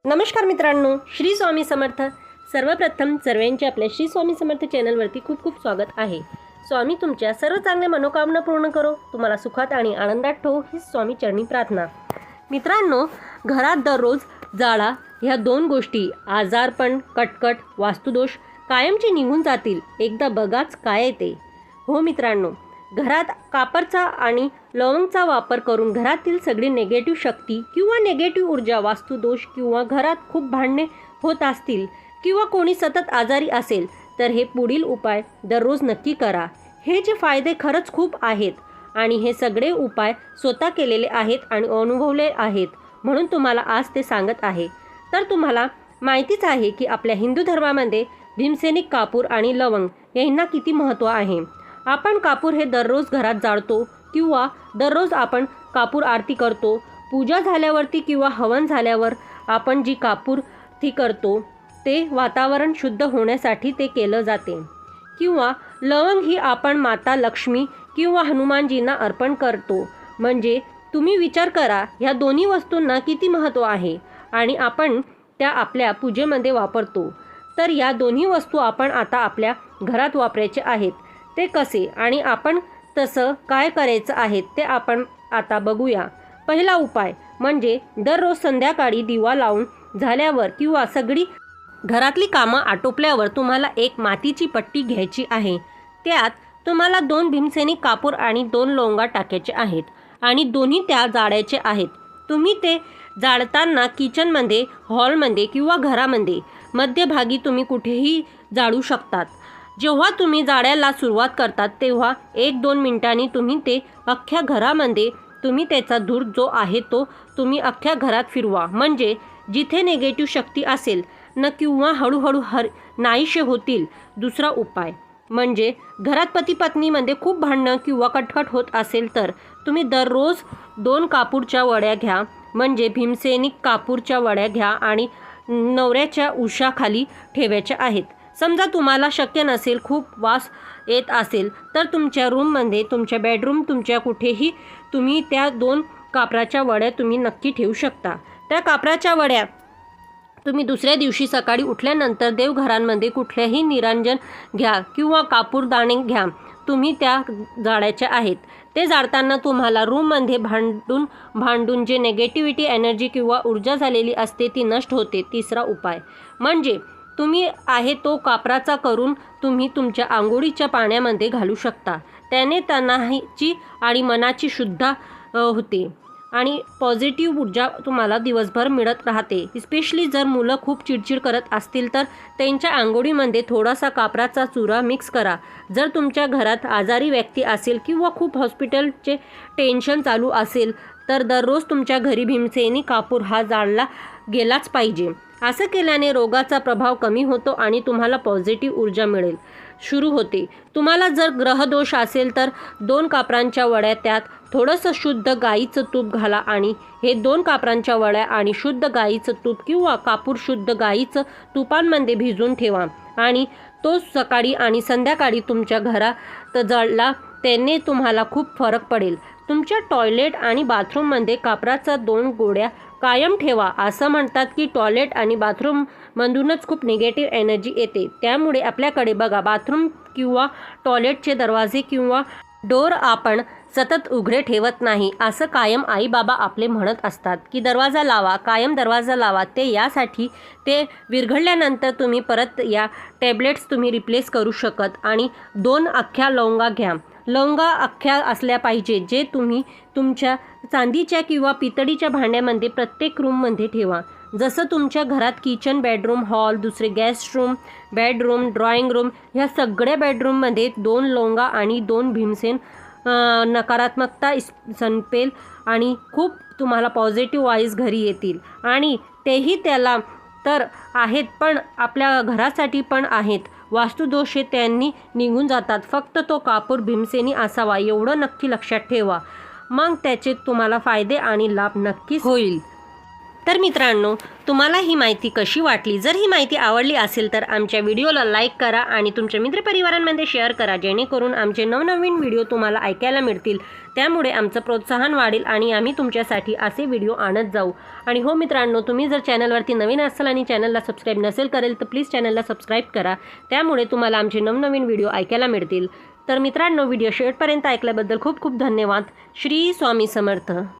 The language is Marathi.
नमस्कार मित्रांनो, श्री स्वामी समर्थ. सर्वप्रथम सर्वांचे आपल्या श्री स्वामी समर्थ चॅनलवरती खूप खूप स्वागत आहे. स्वामी तुमच्या सर्व चांगल्या मनोकामना पूर्ण करो, तुम्हाला सुखात आणि आनंदात ठेवो ही स्वामी चरणी प्रार्थना. मित्रांनो, घरात दररोज जाळा ह्या दोन गोष्टी, आजारपण, कटकट, वास्तुदोष कायमचे निघून जातील. एकदा बघाच काय येते. हो मित्रांनो, घरात कापरचा आणि लवंगचा वापर करून घरातील सगळी नेगेटिव्ह शक्ती किंवा नेगेटिव्ह ऊर्जा, वास्तुदोष किंवा घरात खूप भांडणे होत असतील किंवा कोणी सतत आजारी असेल तर हे पुढील उपाय दररोज नक्की करा. हे जे फायदे खरंच खूप आहेत आणि हे सगळे उपाय स्वतः केलेले आहेत आणि अनुभवले आहेत, म्हणून तुम्हाला आज ते सांगत आहे. तर तुम्हाला माहितीच आहे की आपल्या हिंदू धर्मामध्ये भीमसेनी कापूर आणि लवंग यांना किती महत्त्व आहे. आपण कापूर हे दररोज घरात जाळतो किंवा दररोज आपण कापूर आरती करतो. पूजा झाल्यावरती किंवा हवन झाल्यावर आपण जी कापूर ती करतो ते वातावरण शुद्ध होण्यासाठी ते केलं जाते. किंवा लवंग ही आपण माता लक्ष्मी किंवा हनुमानजींना अर्पण करतो. म्हणजे तुम्ही विचार करा, ह्या दोन्ही वस्तूंना किती महत्त्व आहे आणि आपण त्या आपल्या पूजेमध्ये वापरतो. तर या दोन्ही वस्तू आपण आता आपल्या घरात वापरायचे आहेत. ते कसे आणि आपण तसं काय करायचं आहे ते आपण आता बघूया. पहिला उपाय म्हणजे दररोज संध्याकाळी दिवा लावून झाल्यावर किंवा सगळी घरातली कामं आटोपल्यावर तुम्हाला एक मातीची पट्टी घ्यायची आहे. त्यात तुम्हाला 2 भीमसेनी कापूर आणि 2 लवंगा टाकायचे आहेत आणि दोन्ही त्या जाळायचे आहेत. तुम्ही ते जाळताना किचनमध्ये, हॉलमध्ये किंवा घरामध्ये मध्यभागी तुम्ही कुठेही जाळू शकतात. जेव्हा तुम्ही जाळ्याला सुरुवात करतात तेव्हा 1-2 मिनिटांनी तुम्ही ते अख्ख्या घरामध्ये तुम्ही त्याचा धूर जो आहे तो तुम्ही अख्ख्या घरात फिरवा. म्हणजे जिथे निगेटिव्ह शक्ती असेल न किंवा हळूहळू नाहीसे होतील. दुसरा उपाय म्हणजे घरात पती पत्नीमध्ये खूप भांडणं किंवा कटकट होत असेल तर तुम्ही दररोज 2 कापूरच्या वड्या घ्या. म्हणजे भीमसेनी कापूरच्या वड्या घ्या आणि नवऱ्याच्या उशाखाली ठेवायच्या आहेत. समजा तुम्हाला शक्य नसेल, खूप वास येत असेल तर तुमच्या रूममध्ये, तुमच्या बेडरूम, तुमच्या कुठेही तुम्ही त्या 2 कापराच्या वड्या तुम्ही नक्की ठेवू शकता. त्या कापराच्या वड्या तुम्ही दुसऱ्या दिवशी सकाळी उठल्यानंतर देवघरांमध्ये कुठल्याही निरांजन घ्या किंवा कापूरदाणे घ्या, तुम्ही त्या जाळायच्या आहेत. ते जाळताना तुम्हाला रूममध्ये भांडून जे नेगेटिव्हिटी एनर्जी किंवा ऊर्जा झालेली असते ती नष्ट होते. तिसरा उपाय म्हणजे तुम्ही आहे तो कापराचा करून तुम्ही तुमच्या आंघोळीच्या पाण्यामध्ये घालू शकता. त्याने तणावाची आणि मनाची शुद्ध होते आणि पॉझिटिव्ह ऊर्जा तुम्हाला दिवसभर मिळत राहते. स्पेशली जर मुलं खूप चिडचिड करत असतील तर त्यांच्या आंघोळीमध्ये थोडासा कापराचा चुरा मिक्स करा. जर तुमच्या घरात आजारी व्यक्ती असेल किंवा खूप हॉस्पिटलचे टेन्शन चालू असेल तर दररोज तुमच्या घरी भीमसेनी कापूर हा जाळला गेलाच पाहिजे. असं केल्याने रोगाचा प्रभाव कमी होतो आणि तुम्हाला पॉझिटिव्ह ऊर्जा मिळेल सुरू होते. तुम्हाला जर ग्रहदोष असेल तर 2 कापरांच्या वड्या, त्यात थोडंसं शुद्ध गाईचं तूप घाला आणि हे 2 कापरांच्या वड्या आणि शुद्ध गाईचं तूप किंवा कापूर शुद्ध गाईचं तुपांमध्ये भिजवून ठेवा आणि तो सकाळी आणि संध्याकाळी तुमच्या घरात जळला. त्याने तुम्हाला खूप फरक पडेल. तुमच्या टॉयलेट आणि बाथरूममध्ये कापराचा 2 गोळ्या कायम ठेवा. असं म्हणतात की टॉयलेट आणि बाथरूममधूनच खूप निगेटिव्ह एनर्जी येते. त्यामुळे आपल्याकडे बघा, बाथरूम किंवा टॉयलेटचे दरवाजे किंवा डोर आपण सतत उघडे ठेवत नाही. असं कायम आई बाबा आपले म्हणत असतात की दरवाजा लावा, कायम दरवाजा लावा. ते यासाठी ते विरघळल्यानंतर तुम्ही परत या टॅबलेट्स तुम्ही रिप्लेस करू शकत. आणि 2 अख्ख्या लवंगा घ्या. लवंगा अख्ख्या असल्या पाहिजे, जे तुम्ही तुमच्या चांदीच्या किंवा पितळीच्या भांड्यामध्ये प्रत्येक रूममध्ये ठेवा. जसं तुमच्या घरात किचन, बेडरूम, हॉल, दुसरे guest room, bedroom, drawing room ह्या सगळ्या बेडरूममध्ये 2 लवंगा आणि 2 भीमसेन नकारात्मकता संपेल आणि खूप तुम्हाला पॉझिटिव्ह वाईज घरी येतील. आणि तेही त्याला तर आहेत पण आपल्या घरासाठी पण आहेत. वास्तुदोष हे त्यांनी निघून जातात. फक्त तो कापूर भीमसेनी असावा एवढं नक्की लक्षात ठेवा. मग त्याचे तुम्हाला फायदे आणि लाभ नक्कीच होईल. तर मित्रांनो, तुम्हाला ही माहिती कशी वाटली? जर ही माहिती आवडली असेल तर आमच्या व्हिडिओला लाईक करा आणि तुमच्या मित्रपरिवारांमध्ये शेअर करा, जेणेकरून आमचे नवनवीन व्हिडिओ तुम्हाला ऐकायला मिळतील. त्यामुळे आमचं प्रोत्साहन वाढेल आणि आम्ही तुमच्यासाठी असे व्हिडिओ आणत जाऊ. आणि हो मित्रांनो, तुम्ही जर चॅनलवरती नवीन असाल आणि चॅनलला सबस्क्राईब नसेल करेल तर प्लीज चॅनलला सबस्क्राईब करा. त्यामुळे तुम्हाला आमचे नवनवीन व्हिडिओ ऐकायला मिळतील. तर मित्रांनो, व्हिडिओ शेवटपर्यंत ऐकल्याबद्दल खूप खूप धन्यवाद. श्री स्वामी समर्थ.